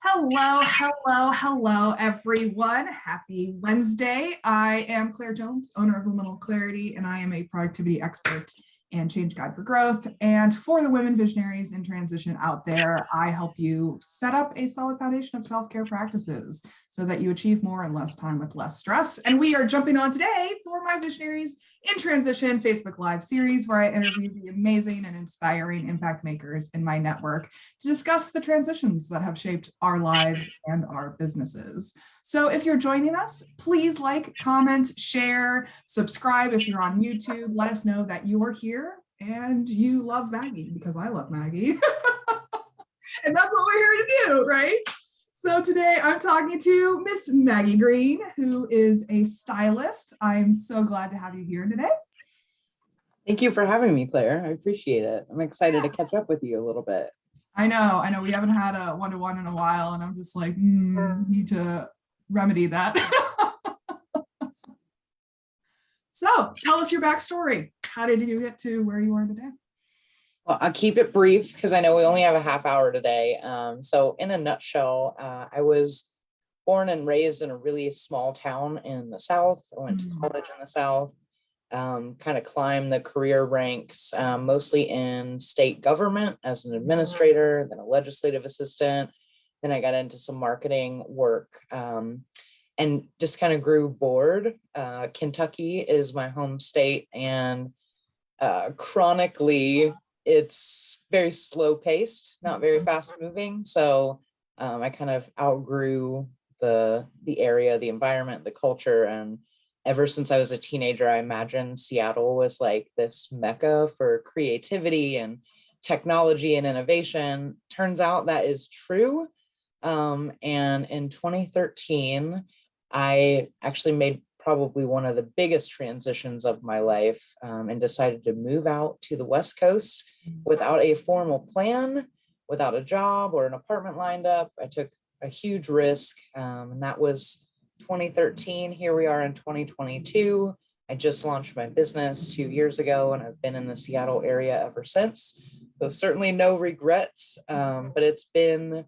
Hello, hello, hello, everyone. Happy Wednesday. I am Claire Jones, owner of Liminal Clarity, and I am a productivity expert and change guide for growth. And for the women visionaries in transition out there, I help you set up a solid foundation of self-care practices so that you achieve more in less time with less stress. And we are jumping on today for my Visionaries in Transition Facebook Live series, where I interview the amazing and inspiring impact makers in my network to discuss the transitions that have shaped our lives and our businesses. So if you're joining us, please like, comment, share, subscribe if you're on YouTube. Let us know that you're here and you love Maggie, because I love Maggie. And that's what we're here to do, right? So today I'm talking to Miss Maggie Greene, who is a stylist. I'm so glad to have you here today. Thank you for having me, Claire. I appreciate it. I'm excited to catch up with you a little bit. I know. We haven't had a one-to-one in a while, and I'm just like, need to remedy that. So tell us your backstory. How did you get to where you are today? Well, I'll keep it brief because I know we only have a half hour today. So in a nutshell, I was born and raised in a really small town in the South. I went to college in the South, kind of climbed the career ranks, mostly in state government as an administrator, then a legislative assistant. Then I got into some marketing work and just kind of grew bored. Kentucky is my home state, and chronically, it's very slow paced, not very fast moving. So I kind of outgrew the area, the environment, the culture. And ever since I was a teenager, I imagined Seattle was like this mecca for creativity and technology and innovation. Turns out that is true. And in 2013, I actually made probably one of the biggest transitions of my life, and decided to move out to the West Coast without a formal plan, without a job or an apartment lined up. I took a huge risk, and that was 2013. Here we are in 2022. I just launched my business 2 years ago, and I've been in the Seattle area ever since. So certainly no regrets, but it's been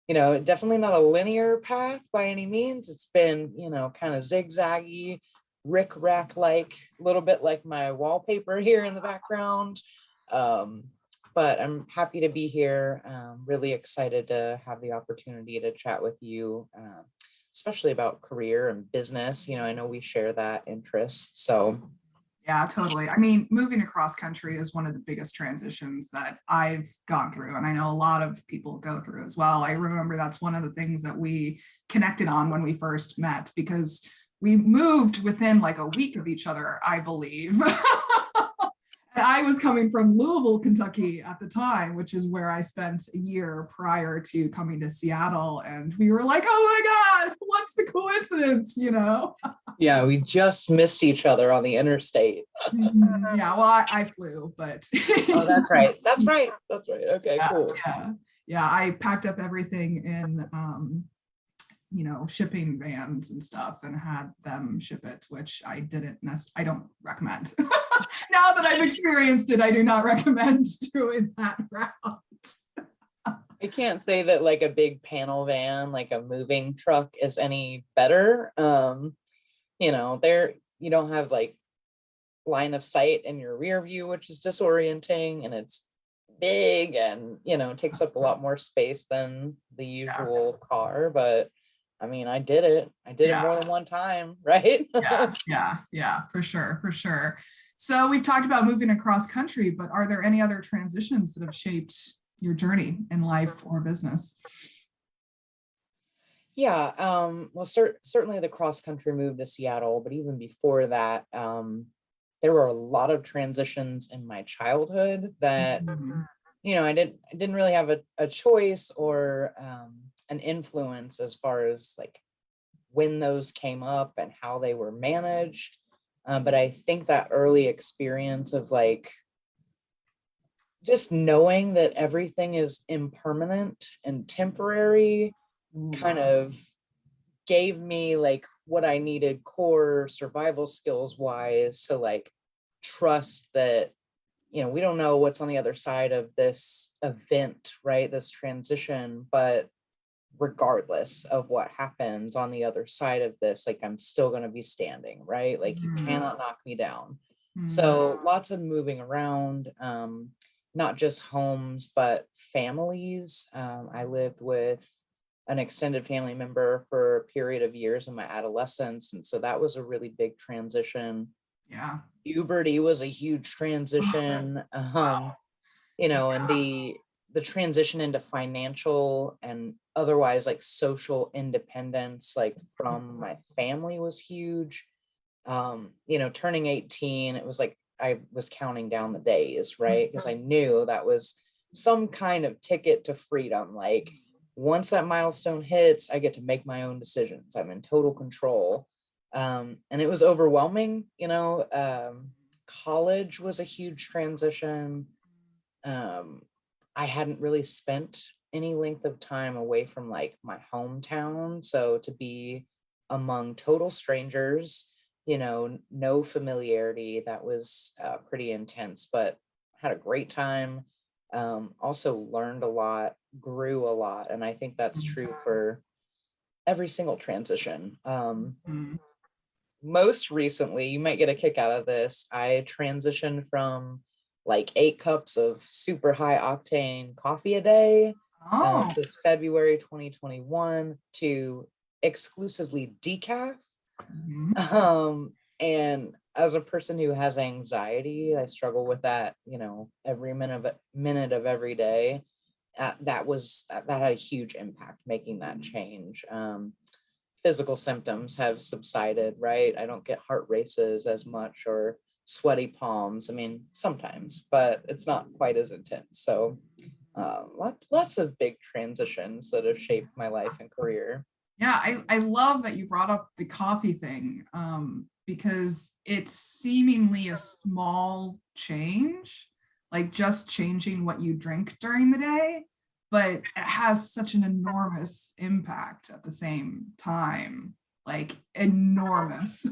definitely not a linear path by any means. It's been, kind of zigzaggy, rick-rack-like, a little bit like my wallpaper here in the background. But I'm happy to be here. Really excited to have the opportunity to chat with you, especially about career and business. I know we share that interest. So yeah, totally. Moving across country is one of the biggest transitions that I've gone through, and I know a lot of people go through as well. I remember that's one of the things that we connected on when we first met, because we moved within like a week of each other, I believe. And I was coming from Louisville, Kentucky at the time, which is where I spent a year prior to coming to Seattle. And we were like, oh my God, what's the coincidence, Yeah, we just missed each other on the interstate. Yeah, well, I flew, but. Oh, that's right. That's right. Okay, yeah, cool. Yeah, I packed up everything in, shipping vans and stuff and had them ship it, which I don't recommend. Now that I've experienced it, I do not recommend doing that route. I can't say that like a big panel van, like a moving truck, is any better. You don't have like line of sight in your rear view, which is disorienting, and it's big and takes up a lot more space than the usual car. But I did it more than one time, right? Yeah, for sure. So we've talked about moving across country, but are there any other transitions that have shaped your journey in life or business? Yeah, well, certainly the cross-country move to Seattle, but even before that, there were a lot of transitions in my childhood that, I didn't really have a choice or an influence as far as like when those came up and how they were managed. But I think that early experience of like just knowing that everything is impermanent and temporary kind of gave me like what I needed core survival skills wise to like trust that, we don't know what's on the other side of this event, right? This transition, but regardless of what happens on the other side of this, like I'm still going to be standing, right? Like you cannot knock me down. So lots of moving around, not just homes, but families. I lived with an extended family member for a period of years in my adolescence. And so that was a really big transition. Yeah. Puberty was a huge transition. Wow. And the transition into financial and otherwise like social independence, like from my family, was huge. Turning 18, it was like I was counting down the days, right? Because I knew that was some kind of ticket to freedom. Like once that milestone hits, I get to make my own decisions. I'm in total control. And it was overwhelming. College was a huge transition. I hadn't really spent any length of time away from like my hometown. So to be among total strangers, no familiarity, that was pretty intense, but had a great time. Also learned a lot, grew a lot. And I think that's true for every single transition. Most recently, you might get a kick out of this, I transitioned from like 8 cups of super high octane coffee a day. This was February 2021, to exclusively decaf. And as a person who has anxiety, I struggle with that, every minute of every day. That had a huge impact making that change. Physical symptoms have subsided, right? I don't get heart races as much or sweaty palms. I mean, sometimes, but it's not quite as intense. So lots of big transitions that have shaped my life and career. Yeah, I love that you brought up the coffee thing, because it's seemingly a small change, like just changing what you drink during the day, but it has such an enormous impact at the same time, like enormous.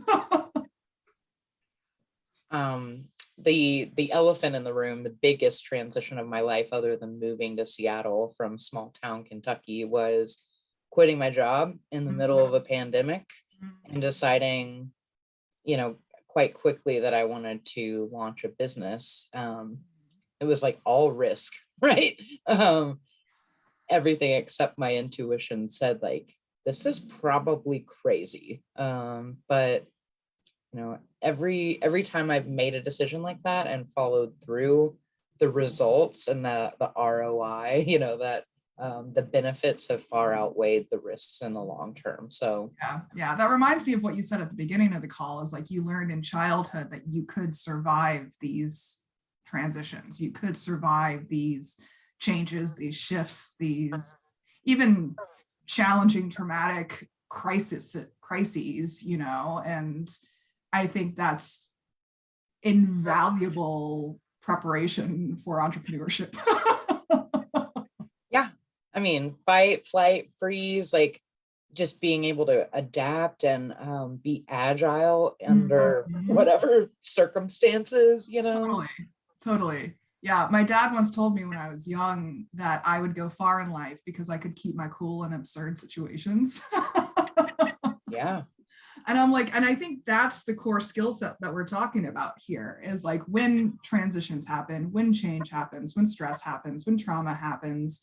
The elephant in the room, the biggest transition of my life, other than moving to Seattle from small town Kentucky, was quitting my job in the middle of a pandemic and deciding, quite quickly that I wanted to launch a business. It was like all risk, right? Everything except my intuition said like, this is probably crazy. But every time I've made a decision like that and followed through, the results and the ROI, that the benefits have far outweighed the risks in the long term. So yeah, that reminds me of what you said at the beginning of the call, is like you learned in childhood that you could survive these transitions, you could survive these changes, these shifts, these even challenging traumatic crises, and I think that's invaluable preparation for entrepreneurship. Yeah. I mean, fight, flight, freeze, like just being able to adapt and be agile under whatever circumstances, Totally. Yeah, my dad once told me when I was young that I would go far in life because I could keep my cool in absurd situations. Yeah. And I'm like, and I think that's the core skill set that we're talking about here, is like when transitions happen, when change happens, when stress happens, when trauma happens,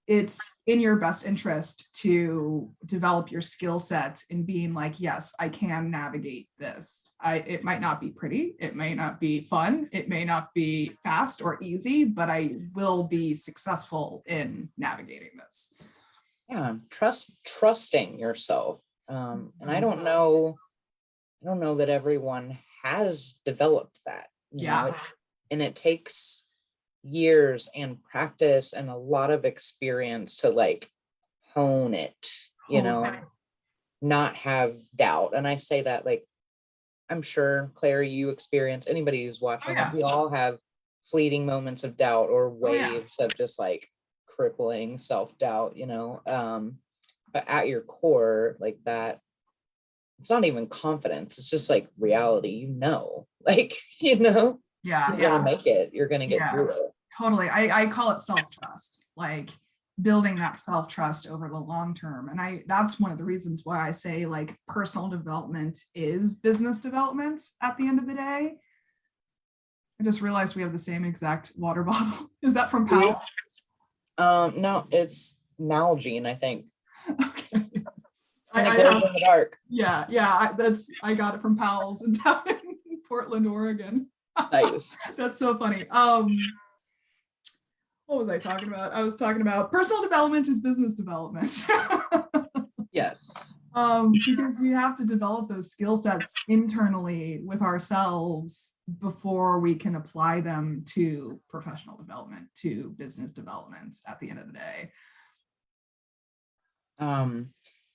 it's in your best interest to develop your skill set in being like, yes, I can navigate this. It might not be pretty, it may not be fun, it may not be fast or easy, but I will be successful in navigating this. Yeah, trusting yourself. And I don't know that everyone has developed that, and it takes years and practice and a lot of experience to like hone it, not have doubt. And I say that like, I'm sure, Claire, you experience, anybody who's watching, we all have fleeting moments of doubt or waves of just like crippling self-doubt, but at your core, like that, it's not even confidence, it's just like reality, like, you're gonna make it, you're gonna get through it. Totally. I call it self-trust. Like building that self-trust over the long term. And that's one of the reasons why I say like personal development is business development at the end of the day. I just realized we have the same exact water bottle. Is that from Powell's? No, it's Nalgene, I think. Okay. And it glows in the dark. Yeah, I got it from Powell's in down in Portland, Oregon. Nice. That's so funny. What was I talking about? I was talking about personal development is business development. Yes. Because we have to develop those skill sets internally with ourselves before we can apply them to professional development, to business development at the end of the day.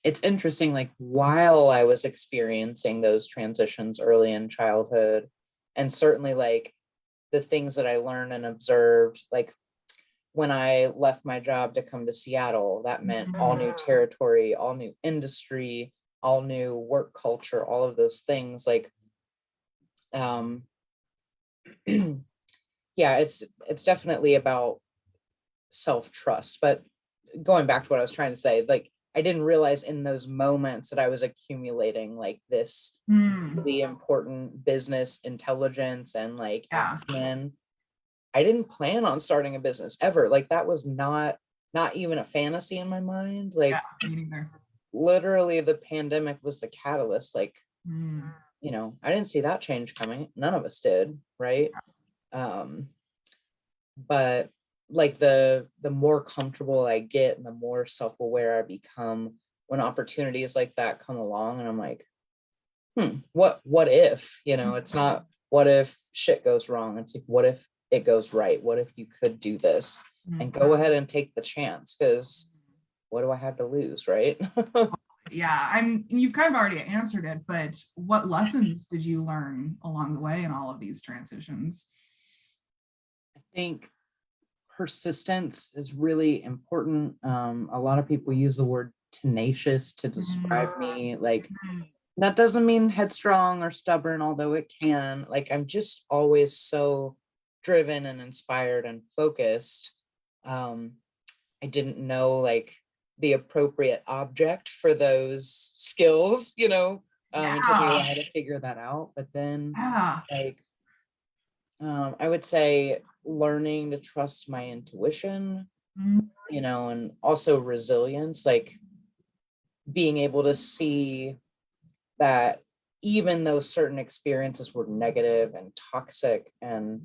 It's interesting, like while I was experiencing those transitions early in childhood, and certainly like the things that I learned and observed, like when I left my job to come to Seattle, that meant all new territory, all new industry, all new work culture, all of those things. Like, yeah, it's definitely about self-trust. But going back to what I was trying to say, like I didn't realize in those moments that I was accumulating like this really important business intelligence and like acumen. I didn't plan on starting a business ever. Like that was not even a fantasy in my mind. Like literally the pandemic was the catalyst. Like, you know, I didn't see that change coming. None of us did. Right. But like the more comfortable I get and the more self-aware I become when opportunities like that come along, and I'm like, what if, you know, it's not what if shit goes wrong. It's like, what if it goes right? What if you could do this and go ahead and take the chance? Because what do I have to lose, right? Yeah, you've kind of already answered it, but what lessons did you learn along the way in all of these transitions? I think persistence is really important. A lot of people use the word tenacious to describe me. Like that doesn't mean headstrong or stubborn, although it can. Like I'm just always so driven and inspired and focused. I didn't know like the appropriate object for those skills, you know. It took me a while to figure that out. But then like I would say learning to trust my intuition, you know, and also resilience, like being able to see that even though certain experiences were negative and toxic and,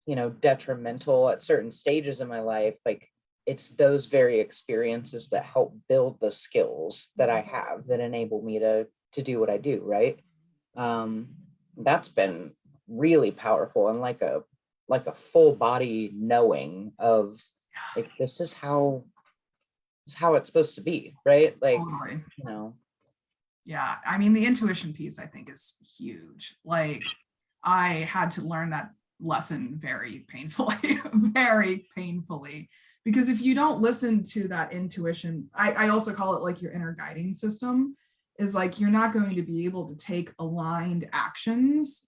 you know, detrimental at certain stages in my life, like it's those very experiences that help build the skills that I have that enable me to do what I do, right? That's been really powerful, and like a full body knowing of like this is how it's supposed to be, right? Like totally. you know. Yeah, I mean the intuition piece I think is huge. Like I had to learn that lesson very painfully, very painfully, because if you don't listen to that intuition, I also call it like your inner guiding system, is like you're not going to be able to take aligned actions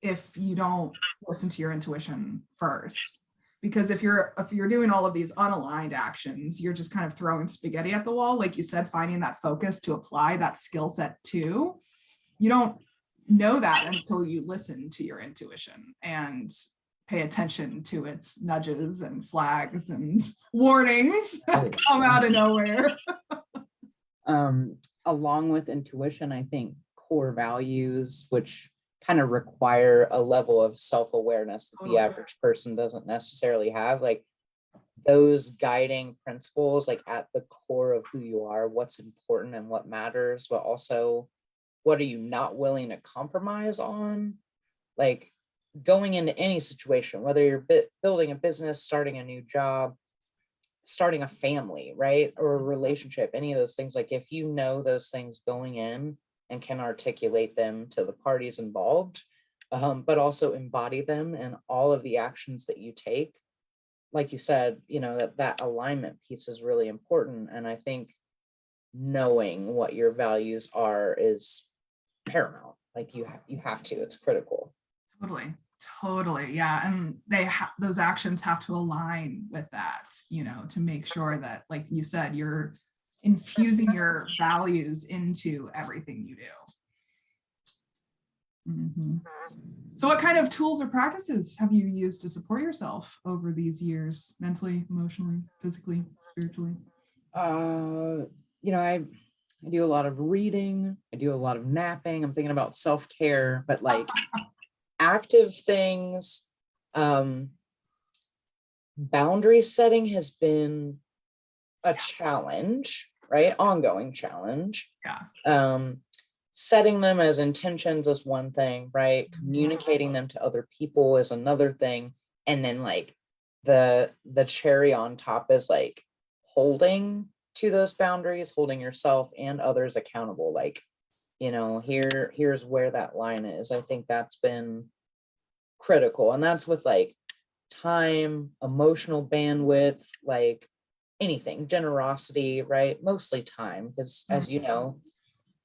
if you don't listen to your intuition first. Because if you're doing all of these unaligned actions, you're just kind of throwing spaghetti at the wall, like you said, finding that focus to apply that skill set to. You don't know that until you listen to your intuition and pay attention to its nudges and flags and warnings that come out of nowhere. Along with intuition, I think core values, which kind of require a level of self-awareness that the average person doesn't necessarily have, like those guiding principles, like at the core of who you are, what's important and what matters, but also what are you not willing to compromise on? Like going into any situation, whether you're building a business, starting a new job, starting a family, right? Or a relationship, any of those things, like if you know those things going in and can articulate them to the parties involved, but also embody them in all of the actions that you take. Like you said, you know, that alignment piece is really important. And I think knowing what your values are is paramount. Like you have to, it's critical. Totally. Yeah. And those actions have to align with that, to make sure that, like you said, you're infusing your values into everything you do. So what kind of tools or practices have you used to support yourself over these years, mentally, emotionally, physically, spiritually? I do a lot of reading. I do a lot of napping. I'm thinking about self-care, but like active things. Boundary setting has been a challenge, right? Ongoing challenge. Yeah. Setting them as intentions is one thing, right? Communicating them to other people is another thing. And then like the cherry on top is like holding to those boundaries, holding yourself and others accountable. Like, here's where that line is. I think that's been critical. And that's with like time, emotional bandwidth, like anything, generosity, right? Mostly time, because as you know,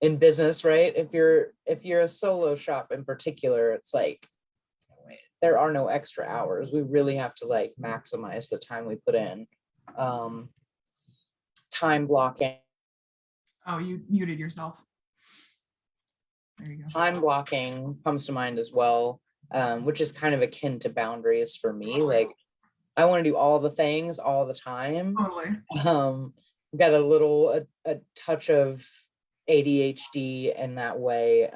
in business, right? If you're a solo shop in particular, it's like there are no extra hours. We really have to like maximize the time we put in. Time blocking. Oh, you muted yourself. There you go. Time blocking comes to mind as well, which is kind of akin to boundaries for me. Like I want to do all the things all the time. Totally. Got a touch of ADHD in that way.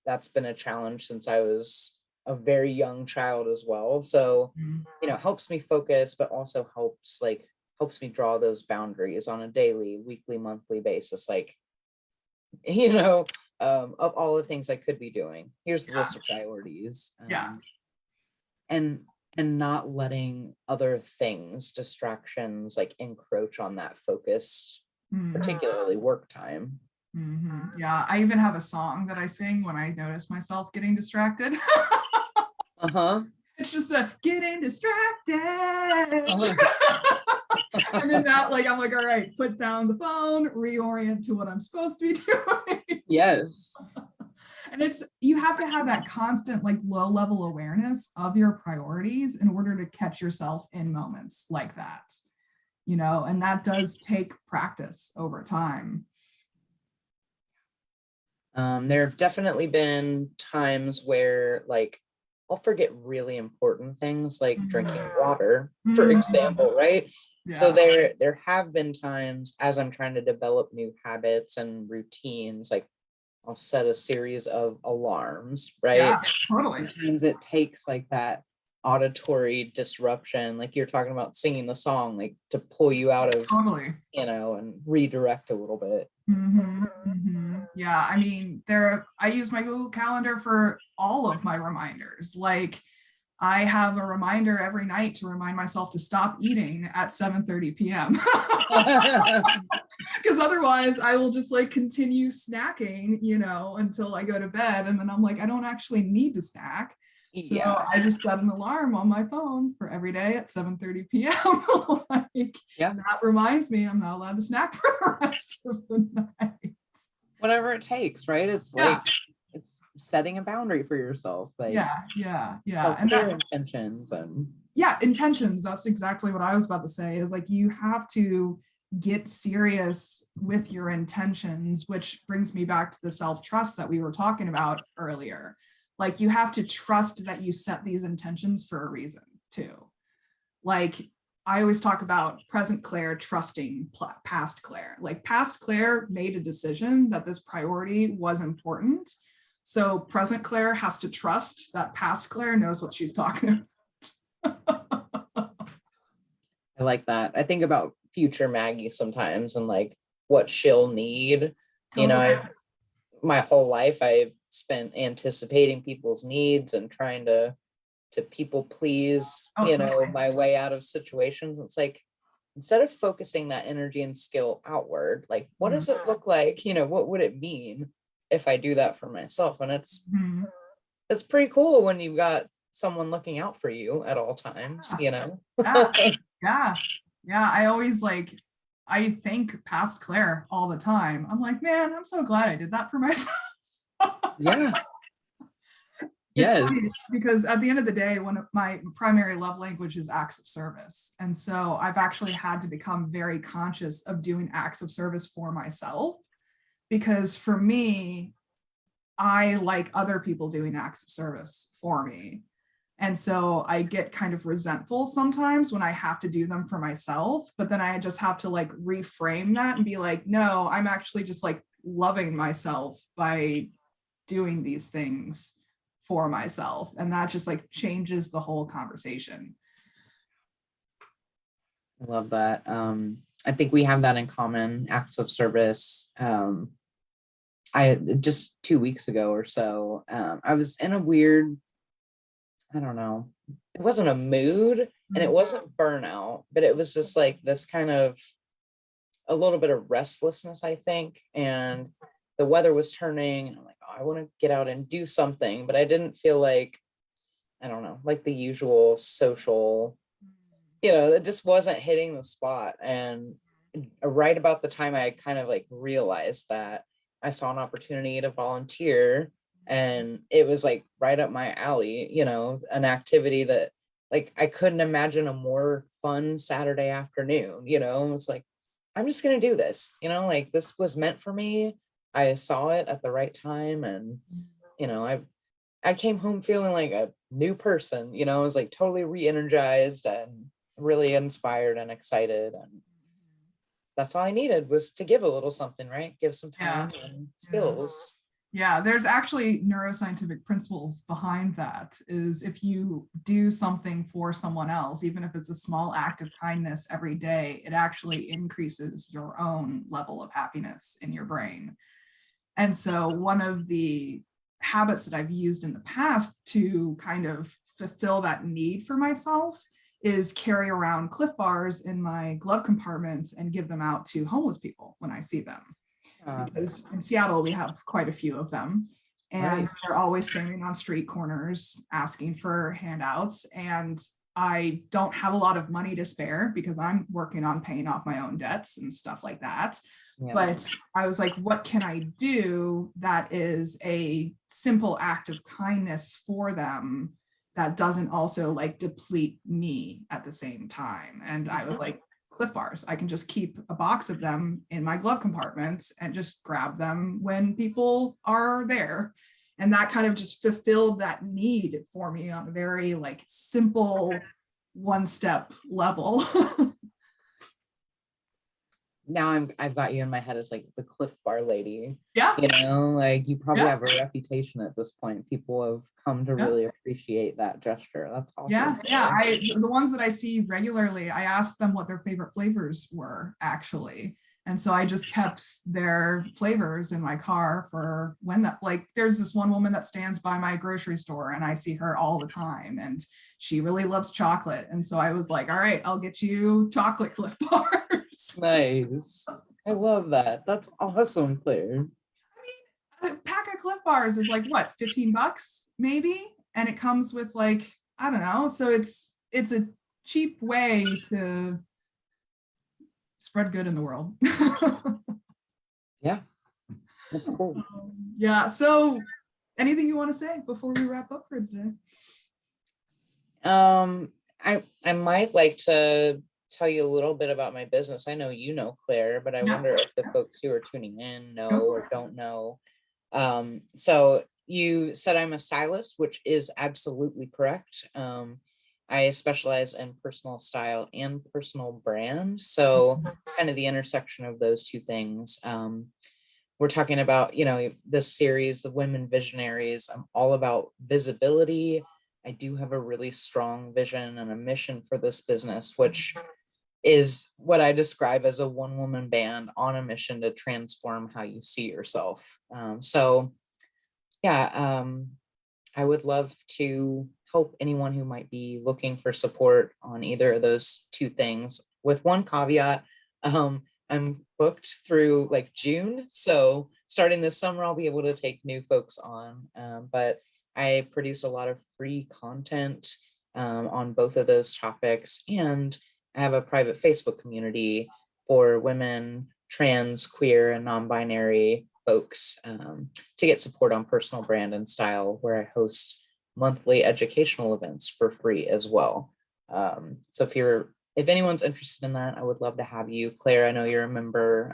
That's been a challenge since I was a very young child as well. So, helps me focus, but also helps me draw those boundaries on a daily, weekly, monthly basis. Like, of all the things I could be doing, here's the list of priorities. And not letting other things, distractions, like encroach on that focused, particularly work time. Yeah, I even have a song that I sing when I notice myself getting distracted. It's just getting distracted. And then that, like, I'm like, all right, put down the phone, reorient to what I'm supposed to be doing. Yes. And you have to have that constant, like, low level awareness of your priorities in order to catch yourself in moments like that, and that does take practice over time. There have definitely been times where like I'll forget really important things like drinking water, for example, right? Yeah. So there have been times as I'm trying to develop new habits and routines, like I'll set a series of alarms, right? Yeah, totally. Sometimes it takes like that auditory disruption, like you're talking about singing the song, like to pull you out of, and redirect a little bit. Yeah, I mean, I use my Google Calendar for all of my reminders. Like, I have a reminder every night to remind myself to stop eating at 7:30 p.m. Because otherwise I will just like continue snacking, until I go to bed. And then I'm like, I don't actually need to snack. So I just set an alarm on my phone for every day at 7:30 p.m. That reminds me I'm not allowed to snack for the rest of the night. Whatever it takes, right? It's like it's setting a boundary for yourself. Like and their intentions and intentions. That's exactly what I was about to say, is like you have to get serious with your intentions, which brings me back to the self-trust that we were talking about earlier. Like you have to trust that you set these intentions for a reason too. Like I always talk about present Claire trusting past Claire. Like past Claire made a decision that this priority was important. So present Claire has to trust that past Claire knows what she's talking about. I like that. I think about future Maggie sometimes and like what she'll need. Totally. My whole life I've spent anticipating people's needs and trying to people please, my way out of situations. It's like, instead of focusing that energy and skill outward, like, what does it look like? What would it mean if I do that for myself? And it's pretty cool when you've got someone looking out for you at all times, Yeah. I always I thank past Claire all the time. I'm like, man, I'm so glad I did that for myself. Yeah. It's Yes. funny because at the end of the day, one of my primary love language is acts of service. And so I've actually had to become very conscious of doing acts of service for myself, because for me, I like other people doing acts of service for me. And so I get kind of resentful sometimes when I have to do them for myself, but then I just have to like reframe that and be like, no, I'm actually just like loving myself by doing these things for myself. And that just like changes the whole conversation. I love that. I think we have that in common, acts of service. I just 2 weeks ago or so, I was in a weird, I don't know, it wasn't a mood and it wasn't burnout, but it was just like this kind of a little bit of restlessness, I think. And the weather was turning, and I'm like, oh, I want to get out and do something, but I didn't feel like, I don't know, like the usual social, it just wasn't hitting the spot. And right about the time I kind of like realized that, I saw an opportunity to volunteer, and it was like right up my alley, an activity that like I couldn't imagine a more fun Saturday afternoon. It's like, I'm just going to do this, like this was meant for me. I saw it at the right time, and I came home feeling like a new person. I was like totally re-energized and really inspired and excited, and that's all I needed was to give a little something, right? Give some Yeah. time and skills. Yeah, there's actually neuroscientific principles behind that. Is if you do something for someone else, even if it's a small act of kindness every day, it actually increases your own level of happiness in your brain. And so one of the habits that I've used in the past to kind of fulfill that need for myself is carry around Cliff Bars in my glove compartment and give them out to homeless people when I see them. Because in Seattle, we have quite a few of them. And they're always standing on street corners asking for handouts. And I don't have a lot of money to spare because I'm working on paying off my own debts and stuff like that. Yeah. But I was like, what can I do that is a simple act of kindness for them that doesn't also like deplete me at the same time? And I was like, Cliff Bars. I can just keep a box of them in my glove compartment and just grab them when people are there. And that kind of just fulfilled that need for me on a very like simple one-step level. Now I've got you in my head as like the Cliff Bar lady. Yeah. Like you probably Yeah. have a reputation at this point. People have come to really appreciate that gesture. That's awesome. Yeah. The ones that I see regularly, I asked them what their favorite flavors were actually. And so I just kept their flavors in my car for when that, like, there's this one woman that stands by my grocery store and I see her all the time and she really loves chocolate. And so I was like, all right, I'll get you chocolate Cliff Bars. Nice. I love that. That's awesome, Claire. I mean, a pack of Cliff Bars is like what, $15 maybe? And it comes with like, I don't know. So it's a cheap way to spread good in the world. Yeah, that's cool. Yeah. So anything you want to say before we wrap up for today? I might like to tell you a little bit about my business. I know you know Claire, but I wonder if the folks who are tuning in know or don't know. So you said I'm a stylist, which is absolutely correct. I specialize in personal style and personal brand. So it's kind of the intersection of those two things. We're talking about, this series of Women Visionaries. I'm all about visibility. I do have a really strong vision and a mission for this business, which is what I describe as a one-woman band on a mission to transform how you see yourself. I would love to help anyone who might be looking for support on either of those two things, with one caveat. I'm booked through like June. So starting this summer, I'll be able to take new folks on. But I produce a lot of free content on both of those topics. And I have a private Facebook community for women, trans, queer, and non-binary folks to get support on personal brand and style, where I host monthly educational events for free as well. So if anyone's interested in that, I would love to have you. Claire, I know you're a member.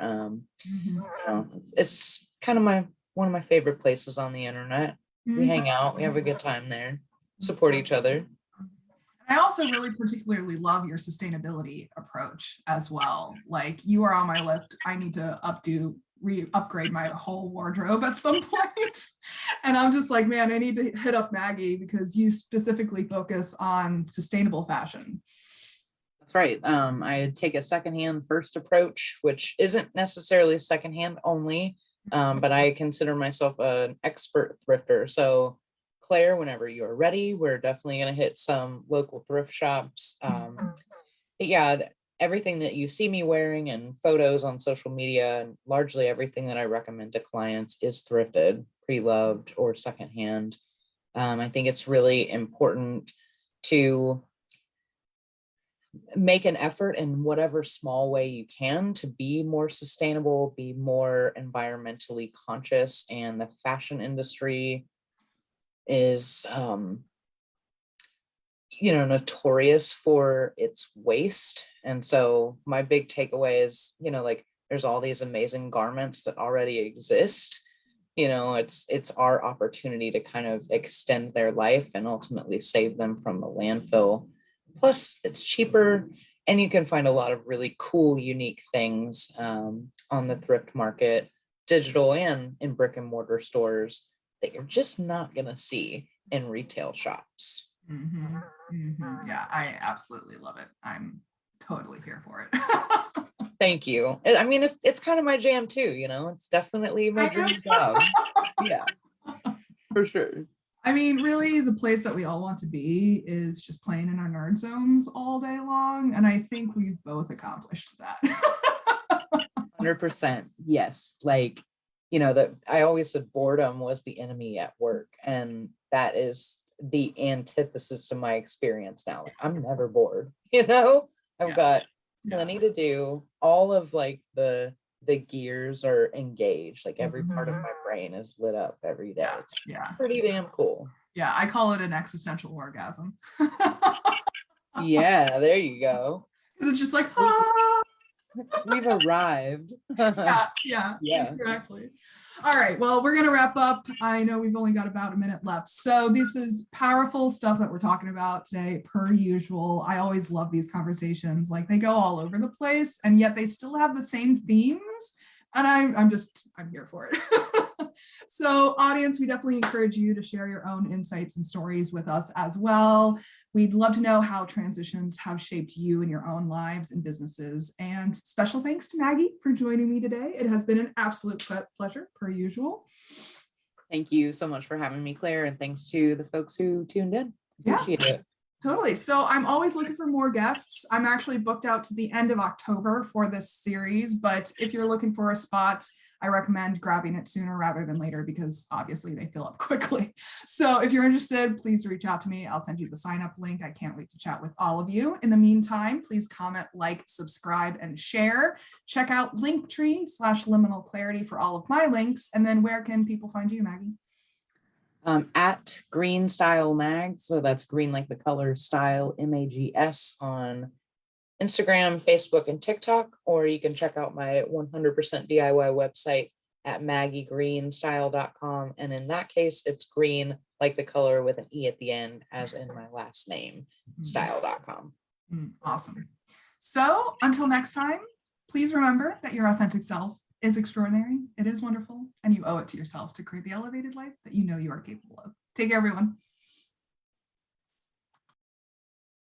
Mhm. It's kind of one of my favorite places on the internet. We Mhm. hang out, we have a good time there, support each other. I also really particularly love your sustainability approach as well. Like, you are on my list. I need to upgrade my whole wardrobe at some point. And I'm just like, man, I need to hit up Maggie because you specifically focus on sustainable fashion. That's right. I take a secondhand first approach, which isn't necessarily secondhand only, but I consider myself an expert thrifter. So Claire, whenever you're ready, we're definitely going to hit some local thrift shops. But yeah, everything that you see me wearing and photos on social media, and largely everything that I recommend to clients is thrifted, pre-loved, or secondhand. I think it's really important to make an effort in whatever small way you can to be more sustainable, be more environmentally conscious. And the fashion industry is notorious for its waste. And so my big takeaway is, like, there's all these amazing garments that already exist. It's our opportunity to kind of extend their life and ultimately save them from the landfill. Plus it's cheaper, and you can find a lot of really cool, unique things on the thrift market, digital and in brick and mortar stores, that you're just not going to see in retail shops. Mhm. Mhm. Yeah, I absolutely love it. I'm totally here for it. Thank you. I mean, it's kind of my jam too, it's definitely my I know. dream job. Yeah, for sure. I mean, really, the place that we all want to be is just playing in our nerd zones all day long. And I think we've both accomplished that. 100%. Yes. Like, that I always said boredom was the enemy at work. And that is the antithesis to my experience now. Like, I'm never bored, I've got plenty to do. All of like the gears are engaged. Like every part of my brain is lit up every day. It's pretty damn cool. Yeah, I call it an existential orgasm. Yeah, there you go. Because it's just like, we've arrived. yeah, exactly. All right, well, we're going to wrap up. I know we've only got about a minute left. So this is powerful stuff that we're talking about today, per usual. I always love these conversations. Like, they go all over the place, and yet they still have the same themes. And I'm here for it. So audience, we definitely encourage you to share your own insights and stories with us as well. We'd love to know how transitions have shaped you in your own lives and businesses. And special thanks to Maggie for joining me today. It has been an absolute pleasure, per usual. Thank you so much for having me, Claire. And thanks to the folks who tuned in. Appreciate it. Totally. So I'm always looking for more guests. I'm actually booked out to the end of October for this series, but if you're looking for a spot, I recommend grabbing it sooner rather than later because obviously they fill up quickly. So if you're interested, please reach out to me. I'll send you the sign up link. I can't wait to chat with all of you. In the meantime, please comment, like, subscribe, and share. Check out Linktree/Liminal Clarity for all of my links. And then where can people find you, Maggie? At Greene Style Mag. So that's green like the color, style, MAGS, on Instagram, Facebook, and TikTok. Or you can check out my 100% DIY website at MaggieGreeneStyle.com. And in that case, it's green like the color with an E at the end, as in my last name, style.com. Awesome. So until next time, please remember that your authentic self is extraordinary, it is wonderful, and you owe it to yourself to create the elevated life that you know you are capable of. Take care, everyone.